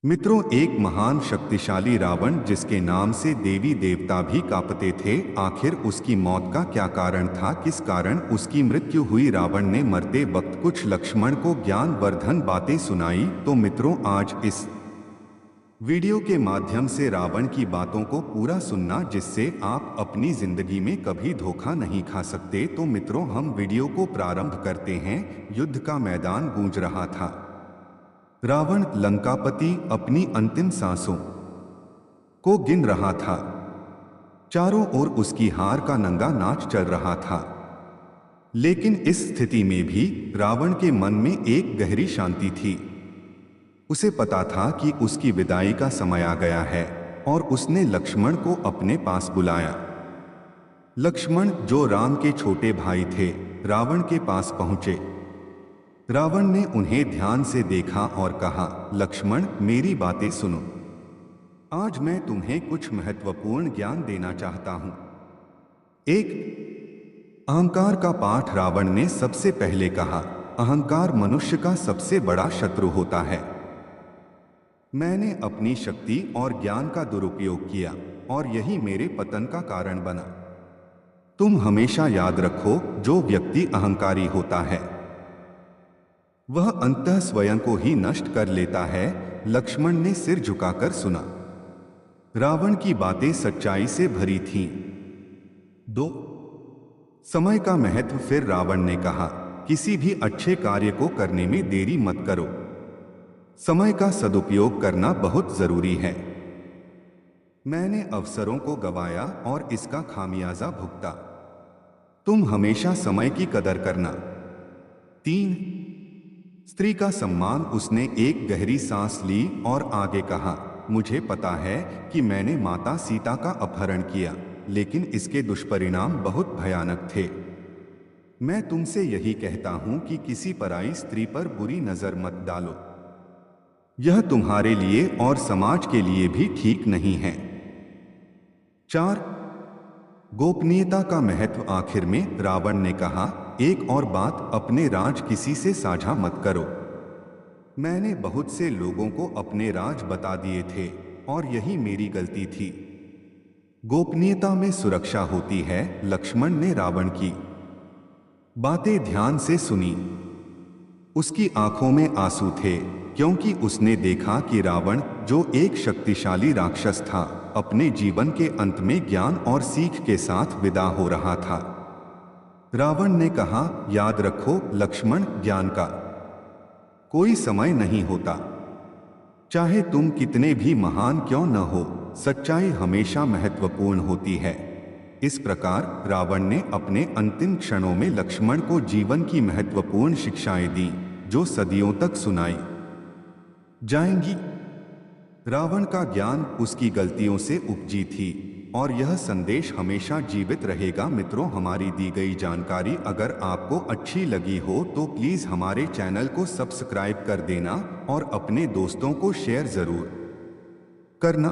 मित्रों, एक महान शक्तिशाली रावण जिसके नाम से देवी देवता भी कांपते थे, आखिर उसकी मौत का क्या कारण था? किस कारण उसकी मृत्यु हुई? रावण ने मरते वक्त कुछ लक्ष्मण को ज्ञानवर्धन बातें सुनाई। तो मित्रों, आज इस वीडियो के माध्यम से रावण की बातों को पूरा सुनना, जिससे आप अपनी जिंदगी में कभी धोखा नहीं खा सकते। तो मित्रों, हम वीडियो को प्रारंभ करते हैं। युद्ध का मैदान गूंज रहा था। रावण लंकापति अपनी अंतिम सांसों को गिन रहा था। चारों ओर उसकी हार का नंगा नाच चल रहा था। लेकिन इस स्थिति में भी रावण के मन में एक गहरी शांति थी। उसे पता था कि उसकी विदाई का समय आ गया है, और उसने लक्ष्मण को अपने पास बुलाया। लक्ष्मण, जो राम के छोटे भाई थे, रावण के पास पहुंचे। रावण ने उन्हें ध्यान से देखा और कहा, लक्ष्मण, मेरी बातें सुनो। आज मैं तुम्हें कुछ महत्वपूर्ण ज्ञान देना चाहता हूं। एक, अहंकार का पाठ। रावण ने सबसे पहले कहा, अहंकार मनुष्य का सबसे बड़ा शत्रु होता है। मैंने अपनी शक्ति और ज्ञान का दुरुपयोग किया, और यही मेरे पतन का कारण बना। तुम हमेशा याद रखो, जो व्यक्ति अहंकारी होता है वह अंततः स्वयं को ही नष्ट कर लेता है। लक्ष्मण ने सिर झुकाकर सुना। रावण की बातें सच्चाई से भरी थीं। दो, समय का महत्व। फिर रावण ने कहा, किसी भी अच्छे कार्य को करने में देरी मत करो। समय का सदुपयोग करना बहुत जरूरी है। मैंने अवसरों को गंवाया और इसका खामियाजा भुगता। तुम हमेशा समय की कदर करना। तीन, स्त्री का सम्मान। उसने एक गहरी सांस ली और आगे कहा, मुझे पता है कि मैंने माता सीता का अपहरण किया, लेकिन इसके दुष्परिणाम बहुत भयानक थे। मैं तुमसे यही कहता हूं कि किसी पराई स्त्री पर बुरी नजर मत डालो। यह तुम्हारे लिए और समाज के लिए भी ठीक नहीं है। चार, गोपनीयता का महत्व। आखिर में रावण ने कहा, एक और बात, अपने राज किसी से साझा मत करो। मैंने बहुत से लोगों को अपने राज बता दिए थे, और यही मेरी गलती थी। गोपनीयता में सुरक्षा होती है। लक्ष्मण ने रावण की बातें ध्यान से सुनी। उसकी आंखों में आंसू थे, क्योंकि उसने देखा कि रावण, जो एक शक्तिशाली राक्षस था, अपने जीवन के अंत में ज्ञान और सीख के साथ विदा हो रहा था। रावण ने कहा, याद रखो लक्ष्मण, ज्ञान का कोई समय नहीं होता। चाहे तुम कितने भी महान क्यों न हो, सच्चाई हमेशा महत्वपूर्ण होती है। इस प्रकार रावण ने अपने अंतिम क्षणों में लक्ष्मण को जीवन की महत्वपूर्ण शिक्षाएं दी, जो सदियों तक सुनाई जाएंगी। रावण का ज्ञान उसकी गलतियों से उपजी थी, और यह संदेश हमेशा जीवित रहेगा। मित्रों, हमारी दी गई जानकारी अगर आपको अच्छी लगी हो तो प्लीज़ हमारे चैनल को सब्सक्राइब कर देना, और अपने दोस्तों को शेयर ज़रूर करना।